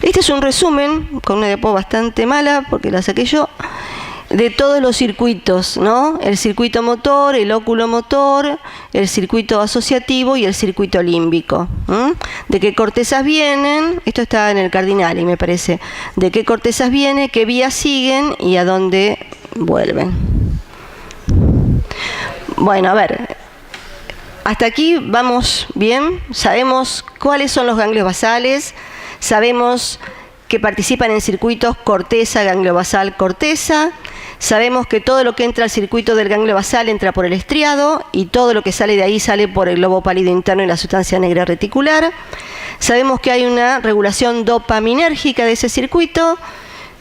[SPEAKER 1] Este es un resumen con una diapo bastante mala, porque la saqué yo, de todos los circuitos, ¿no? El circuito motor, el oculomotor, el circuito asociativo y el circuito límbico. De qué cortezas vienen, esto está en el Cardinali, me parece, de qué cortezas viene, qué vías siguen y a dónde vuelven. Bueno, a ver, hasta aquí vamos bien, sabemos cuáles son los ganglios basales, sabemos que participan en circuitos corteza, ganglio basal, corteza. Sabemos que todo lo que entra al circuito del ganglio basal entra por el estriado y todo lo que sale de ahí sale por el globo pálido interno y la sustancia negra reticular. Sabemos que hay una regulación dopaminérgica de ese circuito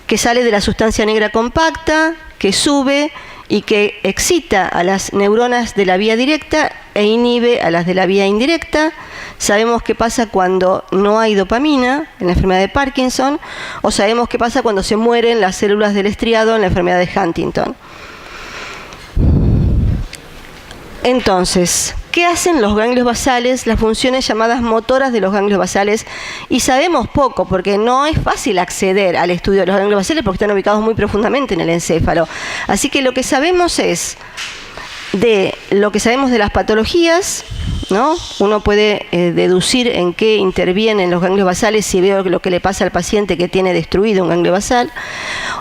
[SPEAKER 1] que sale de la sustancia negra compacta, que sube y que excita a las neuronas de la vía directa e inhibe a las de la vía indirecta. Sabemos qué pasa cuando no hay dopamina en la enfermedad de Parkinson, o sabemos qué pasa cuando se mueren las células del estriado en la enfermedad de Huntington. Entonces, ¿qué hacen los ganglios basales, las funciones llamadas motoras de los ganglios basales? Y sabemos poco, porque no es fácil acceder al estudio de los ganglios basales porque están ubicados muy profundamente en el encéfalo. Así que lo que sabemos es de lo que sabemos de las patologías, ¿no? Uno puede deducir en qué intervienen los ganglios basales si veo lo que le pasa al paciente que tiene destruido un ganglio basal,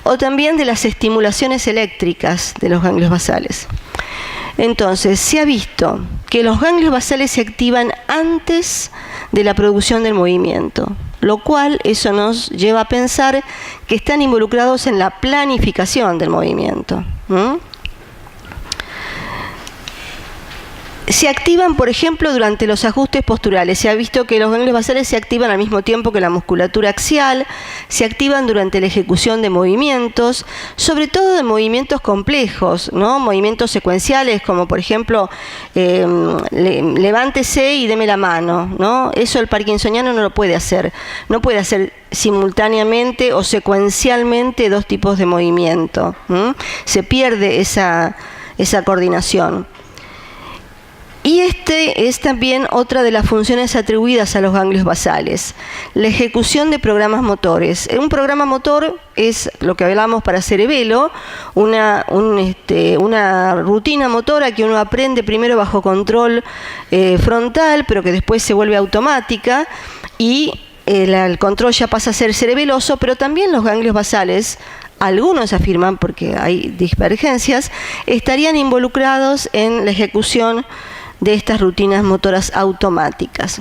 [SPEAKER 1] o también de las estimulaciones eléctricas de los ganglios basales. Entonces, se ha visto que los ganglios basales se activan antes de la producción del movimiento, lo cual eso nos lleva a pensar que están involucrados en la planificación del movimiento. Se activan, por ejemplo, durante los ajustes posturales. Se ha visto que los ganglios basales se activan al mismo tiempo que la musculatura axial, se activan durante la ejecución de movimientos, sobre todo de movimientos complejos, ¿no? Movimientos secuenciales, como por ejemplo, levántese y deme la mano, ¿no? Eso el parkinsoniano no lo puede hacer. No puede hacer simultáneamente o secuencialmente dos tipos de movimiento. Se pierde esa coordinación. Y este es también otra de las funciones atribuidas a los ganglios basales, la ejecución de programas motores. Un programa motor es lo que hablamos para cerebelo, una rutina motora que uno aprende primero bajo control frontal, pero que después se vuelve automática y el control ya pasa a ser cerebeloso, pero también los ganglios basales, algunos afirman, porque hay divergencias, estarían involucrados en la ejecución de estas rutinas motoras automáticas.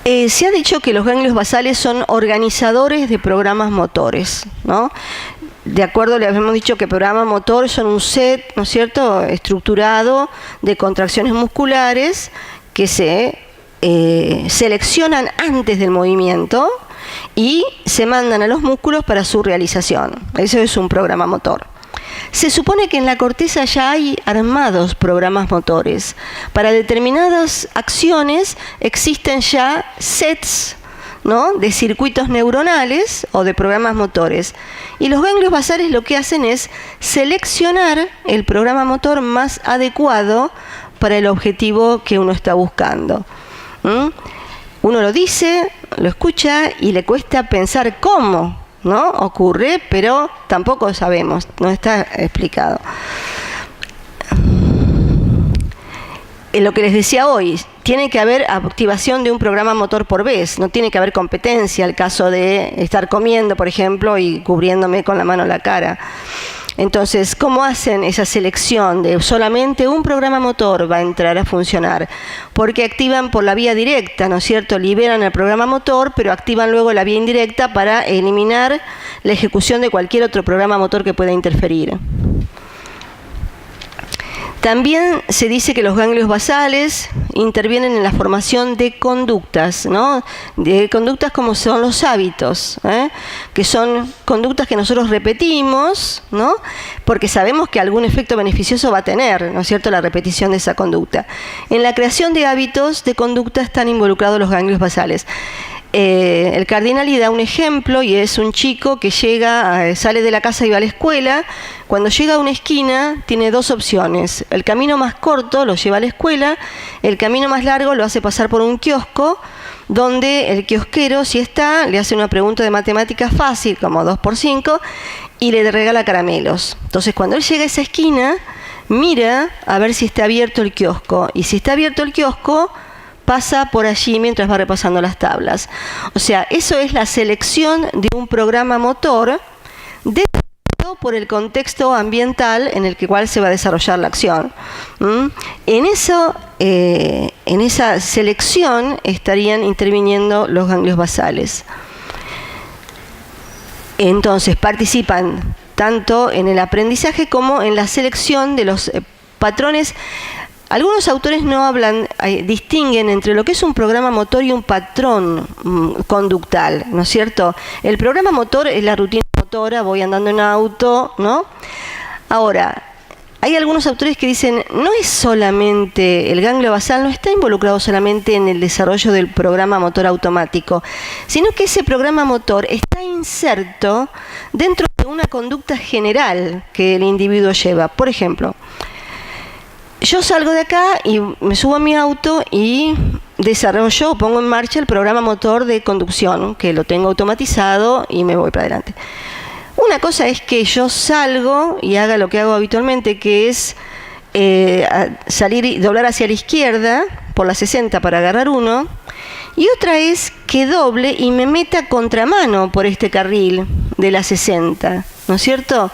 [SPEAKER 1] Se ha dicho que los ganglios basales son organizadores de programas motores, ¿no? De acuerdo, le habíamos dicho que programas motor son un set, ¿no es cierto?, estructurado de contracciones musculares que se seleccionan antes del movimiento y se mandan a los músculos para su realización. Eso es un programa motor. Se supone que en la corteza ya hay armados programas motores. Para determinadas acciones existen ya sets, ¿no?, de circuitos neuronales o de programas motores. Y los ganglios basales lo que hacen es seleccionar el programa motor más adecuado para el objetivo que uno está buscando. Uno lo dice, lo escucha y le cuesta pensar cómo, ¿no?, ocurre, pero tampoco sabemos, no está explicado. En lo que les decía hoy, tiene que haber activación de un programa motor por vez, no tiene que haber competencia, el caso de estar comiendo, por ejemplo, y cubriéndome con la mano la cara. Entonces, ¿cómo hacen esa selección de solamente un programa motor va a entrar a funcionar? Porque activan por la vía directa, ¿no es cierto? Liberan el programa motor, pero activan luego la vía indirecta para eliminar la ejecución de cualquier otro programa motor que pueda interferir. También se dice que los ganglios basales intervienen en la formación de conductas, ¿no? De conductas como son los hábitos, que son conductas que nosotros repetimos, ¿no?, porque sabemos que algún efecto beneficioso va a tener, ¿no es cierto?, la repetición de esa conducta. En la creación de hábitos de conducta están involucrados los ganglios basales. El Cardinali da un ejemplo y es un chico que sale de la casa y va a la escuela. Cuando llega a una esquina tiene dos opciones. El camino más corto lo lleva a la escuela, el camino más largo lo hace pasar por un kiosco donde el kiosquero, si está, le hace una pregunta de matemáticas fácil como 2 por 5 y le regala caramelos. Entonces, cuando él llega a esa esquina, mira a ver si está abierto el kiosco. Y si está abierto el kiosco, pasa por allí mientras va repasando las tablas. O sea, eso es la selección de un programa motor determinado por el contexto ambiental en el cual se va a desarrollar la acción. En esa selección estarían interviniendo los ganglios basales. Entonces, participan tanto en el aprendizaje como en la selección de los patrones. Algunos autores no hablan, distinguen entre lo que es un programa motor y un patrón conductal, ¿no es cierto? El programa motor es la rutina motora, voy andando en auto, ¿no? Ahora, hay algunos autores que dicen, no es solamente, el ganglio basal no está involucrado solamente en el desarrollo del programa motor automático, sino que ese programa motor está inserto dentro de una conducta general que el individuo lleva. Por ejemplo, yo salgo de acá y me subo a mi auto y desarrollo, pongo en marcha el programa motor de conducción, que lo tengo automatizado y me voy para adelante. Una cosa es que yo salgo y haga lo que hago habitualmente, que es salir y doblar hacia la izquierda por la 60 para agarrar uno, y otra es que doble y me meta contramano por este carril de la 60, ¿no es cierto?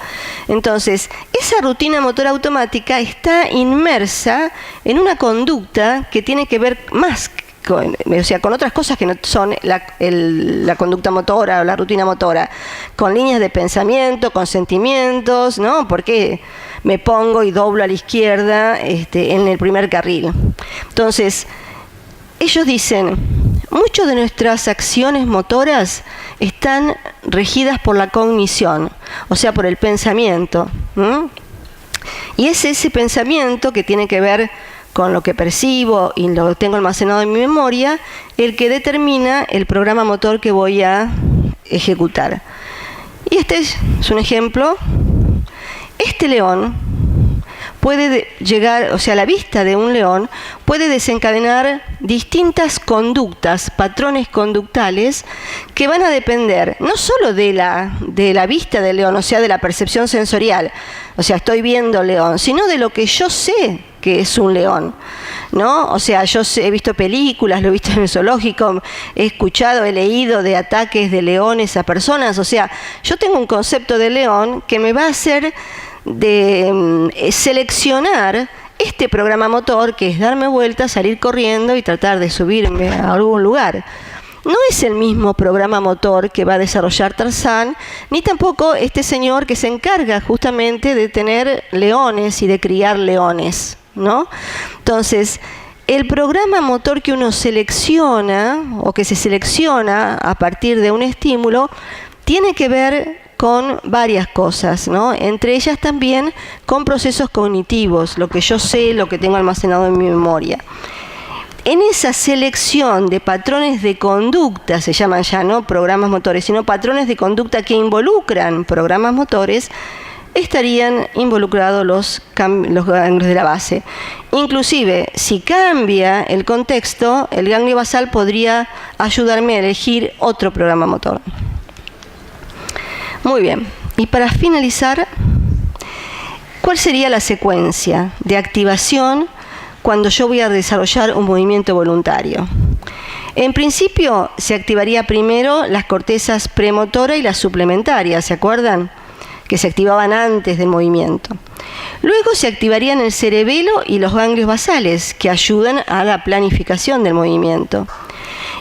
[SPEAKER 1] Entonces, esa rutina motora automática está inmersa en una conducta que tiene que ver más con otras cosas que no son la conducta motora o la rutina motora, con líneas de pensamiento, con sentimientos, ¿no? Porque me pongo y doblo a la izquierda en el primer carril. Entonces, ellos dicen, muchas de nuestras acciones motoras están regidas por la cognición, o sea, por el pensamiento. Y es ese pensamiento que tiene que ver con lo que percibo y lo tengo almacenado en mi memoria, el que determina el programa motor que voy a ejecutar. Y este es un ejemplo. Este león puede llegar, o sea, la vista de un león puede desencadenar distintas conductas, patrones conductales que van a depender no solo de la vista del león, o sea, de la percepción sensorial, o sea, estoy viendo león, sino de lo que yo sé que es un león, ¿no? O sea, yo he visto películas, lo he visto en el zoológico, he escuchado, he leído de ataques de leones a personas, o sea, yo tengo un concepto de león que me va a hacer seleccionar este programa motor, que es darme vuelta, salir corriendo y tratar de subirme a algún lugar. No es el mismo programa motor que va a desarrollar Tarzán, ni tampoco este señor que se encarga justamente de tener leones y de criar leones, ¿no? Entonces, el programa motor que uno selecciona o que se selecciona a partir de un estímulo tiene que ver con varias cosas, ¿no? Entre ellas también con procesos cognitivos, lo que yo sé, lo que tengo almacenado en mi memoria. En esa selección de patrones de conducta, se llaman ya no programas motores, sino patrones de conducta que involucran programas motores, estarían involucrados los ganglios de la base. Inclusive, si cambia el contexto, el ganglio basal podría ayudarme a elegir otro programa motor. Muy bien, y para finalizar, ¿cuál sería la secuencia de activación cuando yo voy a desarrollar un movimiento voluntario? En principio, se activaría primero las cortezas premotora y las suplementarias, ¿se acuerdan? Que se activaban antes del movimiento. Luego se activarían el cerebelo y los ganglios basales, que ayudan a la planificación del movimiento.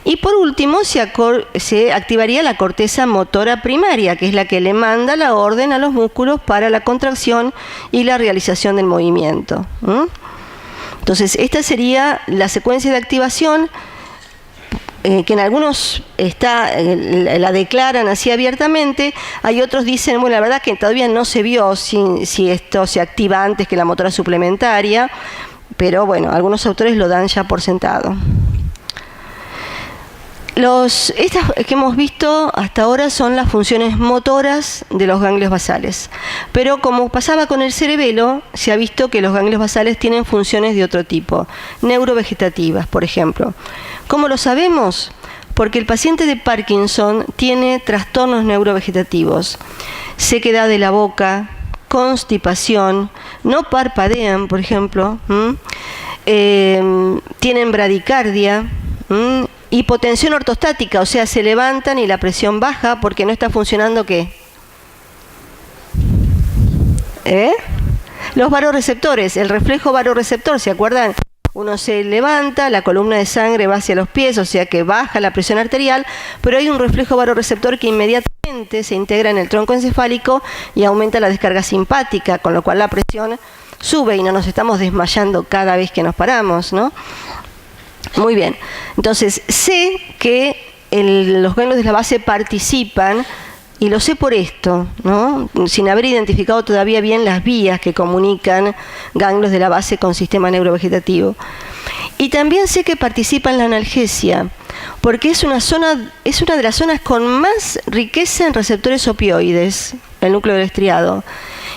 [SPEAKER 1] Y por último, se activaría la corteza motora primaria, que es la que le manda la orden a los músculos para la contracción y la realización del movimiento. Entonces, esta sería la secuencia de activación, que en algunos la declaran así abiertamente, hay otros dicen, bueno, la verdad que todavía no se vio si esto se activa antes que la motora suplementaria, pero bueno, algunos autores lo dan ya por sentado. Estas que hemos visto hasta ahora son las funciones motoras de los ganglios basales. Pero como pasaba con el cerebelo, se ha visto que los ganglios basales tienen funciones de otro tipo, neurovegetativas, por ejemplo. ¿Cómo lo sabemos? porque el paciente de Parkinson tiene trastornos neurovegetativos, sequedad de la boca, constipación, no parpadean, por ejemplo, tienen bradicardia, hipotensión ortostática, o sea, se levantan y la presión baja porque no está funcionando, ¿qué? Los varoreceptores, el reflejo varoreceptor, ¿se acuerdan? Uno se levanta, la columna de sangre va hacia los pies, o sea que baja la presión arterial, pero hay un reflejo varoreceptor que inmediatamente se integra en el tronco encefálico y aumenta la descarga simpática, con lo cual la presión sube y no nos estamos desmayando cada vez que nos paramos, ¿no? Muy bien. Entonces, sé que los ganglios de la base participan, y lo sé por esto, ¿no? Sin haber identificado todavía bien las vías que comunican ganglios de la base con sistema neurovegetativo. Y también sé que participa en la analgesia, porque es una de las zonas con más riqueza en receptores opioides, el núcleo del estriado.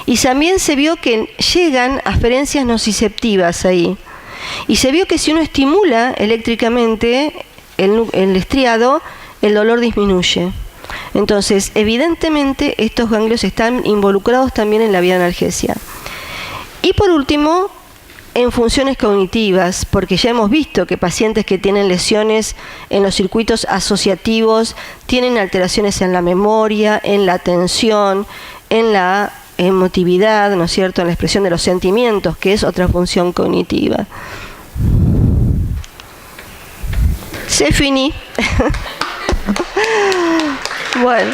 [SPEAKER 1] Y también se vio que llegan aferencias nociceptivas ahí. Y se vio que si uno estimula eléctricamente el estriado, el dolor disminuye. Entonces, evidentemente, estos ganglios están involucrados también en la vía de analgesia. Y por último, en funciones cognitivas, porque ya hemos visto que pacientes que tienen lesiones en los circuitos asociativos tienen alteraciones en la memoria, en la atención, en la emotividad, ¿no es cierto?, en la expresión de los sentimientos, que es otra función cognitiva. C'est fini. Bueno.